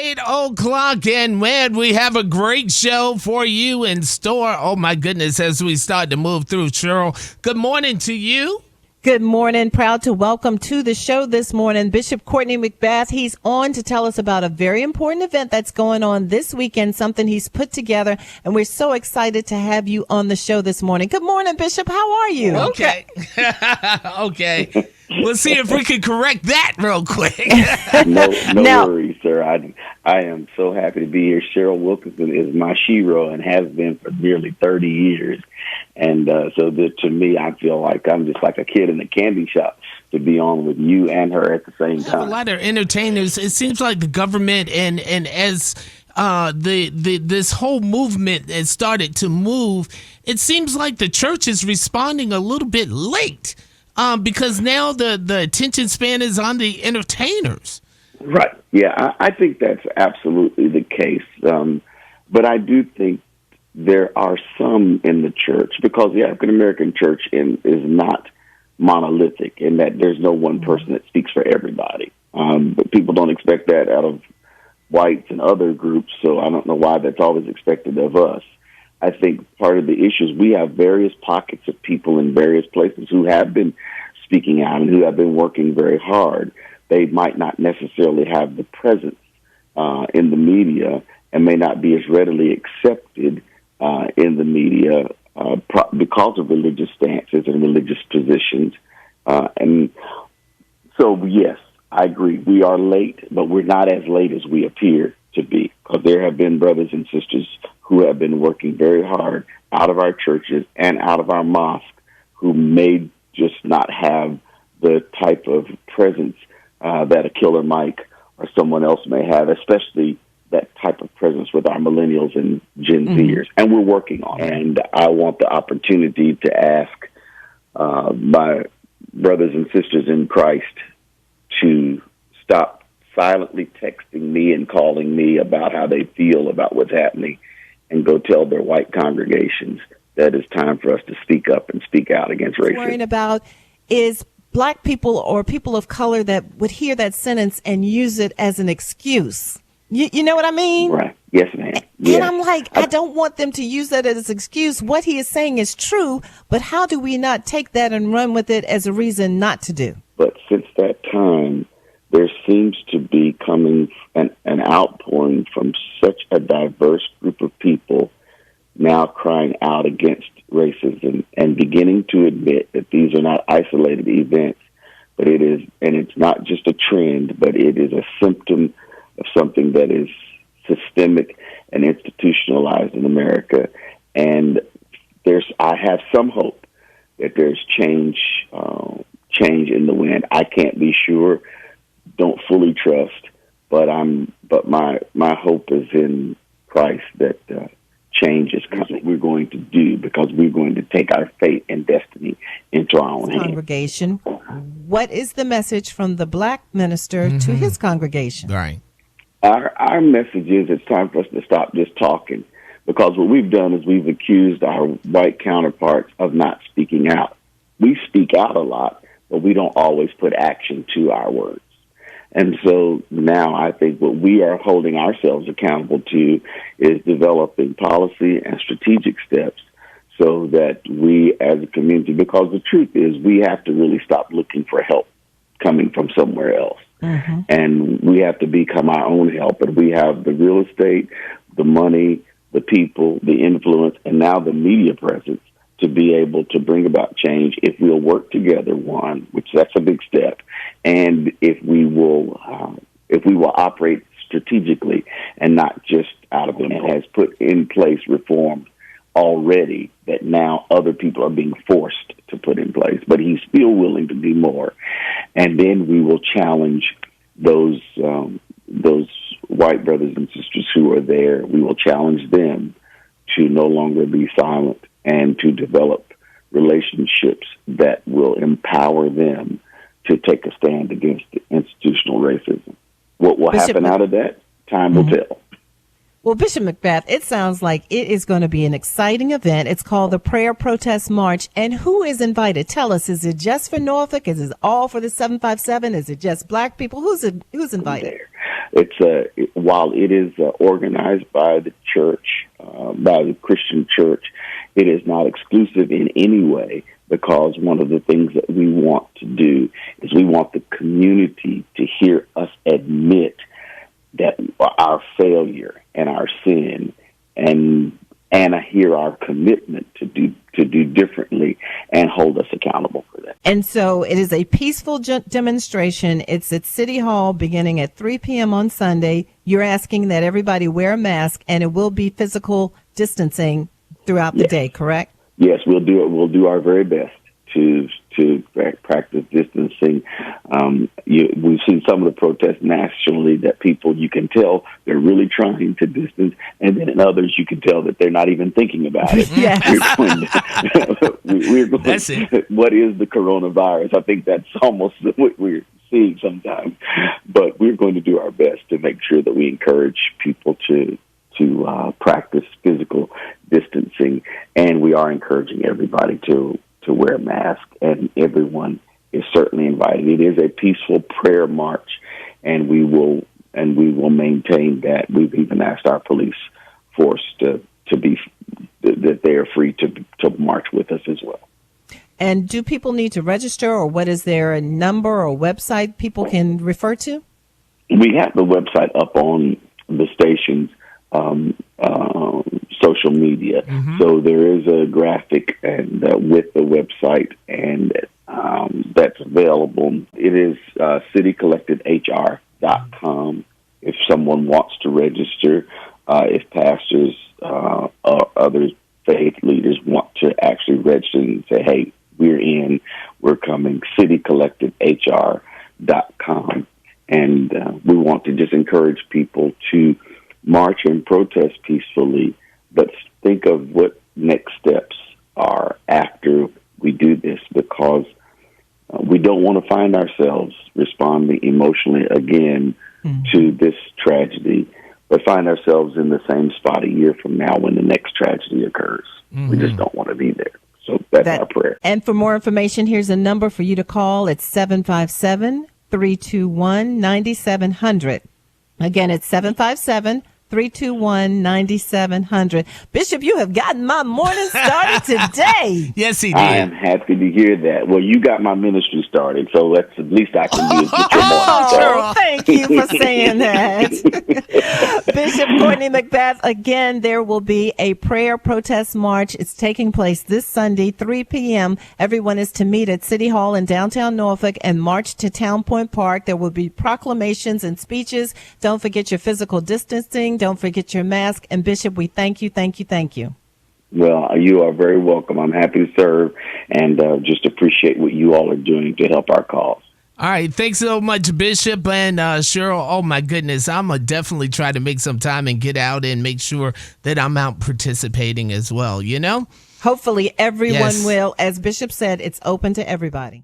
8 o'clock, and man, we have a great show for you in store. Oh my goodness, as we start to move through, Cheryl, good morning to you. Good morning. Proud to welcome to the show this morning Bishop Courtney McBath. He's on to tell us about a very important event that's going on this weekend, something he's put together, and we're so excited to have you on the show this morning. Good morning, Bishop. How are you? Okay. Okay. We'll see if we can correct that real quick. No worries, sir. I am so happy to be here. Cheryl Wilkinson is my shero and has been for nearly 30 years. And to me, I feel like I'm just like a kid in a candy shop to be on with you and her at the same time. A lot of entertainers. It seems like the government and as this whole movement has started to move, it seems like the church is responding a little bit late because now the attention span is on the entertainers. Right. Yeah, I think that's absolutely the case. But I do think there are some in the church, because the African American church is not monolithic in that there's no one person that speaks for everybody. But people don't expect that out of whites and other groups, so I don't know why that's always expected of us. I think part of the issue is we have various pockets of people in various places who have been speaking out and who have been working very hard. They might not necessarily have the presence in the media and may not be as readily accepted in the media because of religious stances and religious positions. And so, yes, I agree. We are late, but we're not as late as we appear to be, because there have been brothers and sisters who have been working very hard out of our churches and out of our mosques who may just not have the type of presence that a Killer Mike or someone else may have, especially that type of presence with our millennials and Gen Zers, and we're working on it. And I want the opportunity to ask my brothers and sisters in Christ to stop silently texting me and calling me about how they feel about what's happening, and go tell their white congregations that it's time for us to speak up and speak out against racism. What I'm worrying about is black people or people of color that would hear that sentence and use it as an excuse. You know what I mean? Right. Yes, ma'am. Yes. And I'm like, I don't want them to use that as an excuse. What he is saying is true, but how do we not take that and run with it as a reason not to do? But since that time, there seems to be coming an outpouring from such a diverse group of people now crying out against racism and beginning to admit that these are not isolated events, but it is, and it's not just a trend, but it is a symptom of something that is systemic and institutionalized in America. And I have some hope that there's change in the wind. I can't be sure, don't fully trust, but my hope is in Christ that change is coming. We're going to do, because we're going to take our fate and destiny into our own hands. Congregation, what is the message from the black minister to his congregation? Right. Our message is it's time for us to stop just talking, because what we've done is we've accused our white counterparts of not speaking out. We speak out a lot, but we don't always put action to our words. And so now I think what we are holding ourselves accountable to is developing policy and strategic steps so that we as a community, because the truth is we have to really stop looking for help coming from somewhere else. And we have to become our own help. And we have the real estate, the money, the people, the influence, and now the media presence to be able to bring about change if we'll work together, one, which that's a big step, and if we will operate strategically and not just out of it, and has put in place reforms already that now other people are being forced to put in place, but he's still willing to do more. And then we will challenge those white brothers and sisters who are there. We will challenge them to no longer be silent and to develop relationships that will empower them to take a stand against institutional racism. What will happen out of that? Time will tell. Well, Bishop McBath, it sounds like it is going to be an exciting event. It's called the Prayer Protest March. And who is invited? Tell us, is it just for Norfolk? Is it all for the 757? Is it just black people? Who's invited? While it is organized by the church, by the Christian church, it is not exclusive in any way, because one of the things that we want to do is we want the community to hear us admit that our failure and our sin, and hear our commitment to do differently and hold us accountable for that. And so it is a peaceful demonstration. It's at City Hall beginning at 3 p.m. on Sunday. You're asking that everybody wear a mask, and it will be physical distancing throughout the day, correct? Yes, we'll do it. We'll do our very best to practice distancing. We've seen some of the protests nationally that people, you can tell they're really trying to distance, and then in others you can tell that they're not even thinking about it. Yes. We're going That's it. What is the coronavirus? I think that's almost what we're seeing sometimes. But we're going to do our best to make sure that we encourage people to practice physical distancing, and we are encouraging everybody to wear a mask, and everyone is certainly invited. It is a peaceful prayer march, and we will maintain that. We've even asked our police force to be that they are free to march with us as well. And do people need to register, or what is there a number or website people can refer to? We have the website up on the station's social media. Mm-hmm. So there is a graphic and with the website, and that's available. It is citycollectedhr.com if someone wants to register. If pastors or other faith leaders want to actually register and say, hey, we're coming, citycollectedhr.com. And we want to just encourage people to march and protest peacefully, but think of what next steps are after we do this, because we don't want to find ourselves responding emotionally again to this tragedy, but find ourselves in the same spot a year from now when the next tragedy occurs. Mm-hmm. We just don't want to be there. So that's our prayer. And for more information, here's a number for you to call. It's 757-321-9700. Again, it's 757-321-9700. Bishop, you have gotten my morning started today. Yes, he did. I am happy to hear that. Well, you got my ministry started, so that's the least I can do is get your morning started. Thank you for saying that. Bishop Courtney McBath, again, there will be a prayer protest march. It's taking place this Sunday, 3 p.m. Everyone is to meet at City Hall in downtown Norfolk and march to Town Point Park. There will be proclamations and speeches. Don't forget your physical distancing. Don't forget your mask. And Bishop, we thank you, thank you, thank you. Well, you are very welcome. I'm happy to serve, and just appreciate what you all are doing to help our cause. All right. Thanks so much, Bishop and Cheryl. Oh, my goodness. I'm going to definitely try to make some time and get out and make sure that I'm out participating as well, you know? Hopefully everyone will. As Bishop said, it's open to everybody.